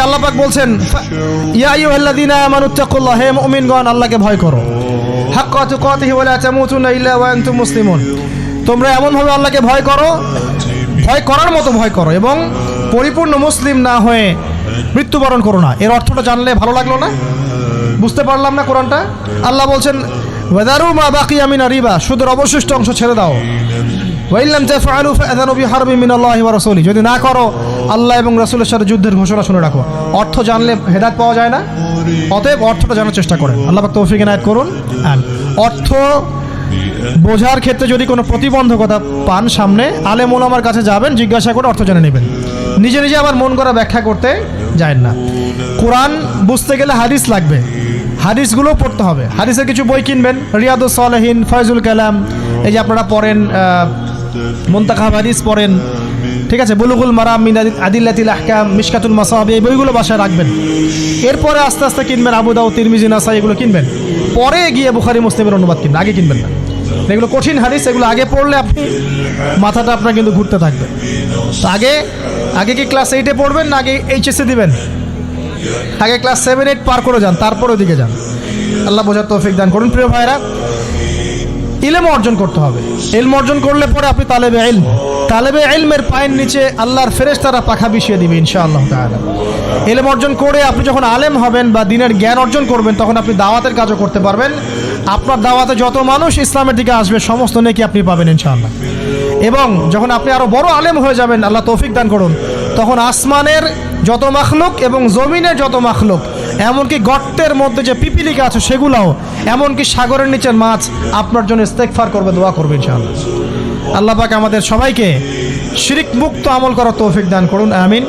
আল্লাহ পাক বলছেন ইয়া আইয়ুহাল্লাযীনা আমানুত্তাকুল্লাহ, হে মুমিনগণ আল্লাহকে ভয় করো, হাক্কা তুকাতিহি ওয়া লা তামুতুন্না ইল্লা ওয়া আনতুম মুসলিমুন। তোমরা এমনভাবে আল্লাহকে ভয় করো, ভয় করার মতো ভয় করো এবং পরিপূর্ণ মুসলিম না হয়ে মৃত্যুবরণ করো না। এর অর্থটা জানলে ভালো লাগলো না? বুঝতে পারলাম না কোরআনটা? আল্লাহ বলছেন ওয়াদারু মা বাকিয়া মিনা রিবা, সুদের অবশিষ্ট অংশ ছেড়ে দাও। ওয়া ইল্লাম তাফআলু ফাআযানু বিহারবিন মিনাল্লাহি ওয়া রাসূলিহি, যদি না করো আল্লাহ এবং রাসূলের সাথে যুদ্ধের ঘোষণা শুনে রাখো। অর্থ জানলে হেদায়েত পাওয়া যায় না? অতএব অর্থটা জানার চেষ্টা করেন। আল্লাহ পাক তৌফিক এনায়েত করুন। অর্থ বোঝার ক্ষেত্রে যদি কোনো প্রতিবন্ধকতা পান সামনে, আলেম ওলামার কাছে যাবেন, জিজ্ঞাসা করে অর্থ জেনে নেবেন। নিজে নিজে আবার মন করা ব্যাখ্যা করতে যায় না। কোরআন বুঝতে গেলে হাদিস লাগবে, হাদিসগুলো পড়তে হবে। হাদিসের কিছু বই কিনবেন, রিয়াদুস সালেহিন, ফয়জুল কালাম, এই যে আপনারা পড়েন, মুনতাখাব হাদিস পড়েন, ঠিক আছে, বুলুগুল মারাম মিন আদিল্লাতিল আহকাম, মিশকাতুল মাসাহাব, এই বইগুলো বাসায় রাখবেন। এরপরে আস্তে আস্তে কিনবেন আবু দাউদ, তিরমিজি, নাসাই, এগুলো কিনবেন। পরে গিয়ে বুখারী মুসলিমের অনুবাদ কিনবেন, আগে কিনবেন না। এগুলো কঠিন হাদিস, এগুলো আগে পড়লে আপনি মাথাটা আপনার কিন্তু ঘুরতে থাকবে। তো আগে কি ক্লাস 8-এ পড়বেন না আগে এইচএসএ দিবেন? আগে ক্লাস 7-8 পার করে যান, তারপর ওদিকে যান। আল্লাহ বোঝার তৌফিক দান করুন। প্রিয় ভাইরা, ইলম অর্জন করতে হবে। ইলম অর্জন করলে পরে আপনি তালেবে ইলম, তালেবে ইলমের পায়ের নিচে আল্লাহর ফেরেশতারা পাখা বিছিয়ে দিবে ইনশাআল্লাহ তাআলা। ইলম অর্জন করে আপনি যখন আলেম হবেন বা দ্বীনের জ্ঞান অর্জন করবেন, তখন আপনি দাওয়াতের কাজও করতে পারবেন। আপনার দাওয়াতে যত মানুষ ইসলামের দিকে আসবে সমস্ত নেকি আপনি পাবেন ইনশাআল্লাহ। এবং যখন আপনি আরো বড় আলেম হয়ে যাবেন, আল্লাহ তৌফিক দান করুন, তখন আসমানের যত মাখলুক এবং জমিনের যত মাখলুক, এমনকি গর্তের মধ্যে যে পিপিলিকা আছে সেগুলাও, এমনকি সাগরের নিচের মাছ আপনার জন্য ইস্তেগফার করবে, দোয়া করবে ইনশাআল্লাহ। আল্লাহ পাক আমাদের সবাইকে শিরক মুক্ত আমল করার তৌফিক দান করুন, আমিন।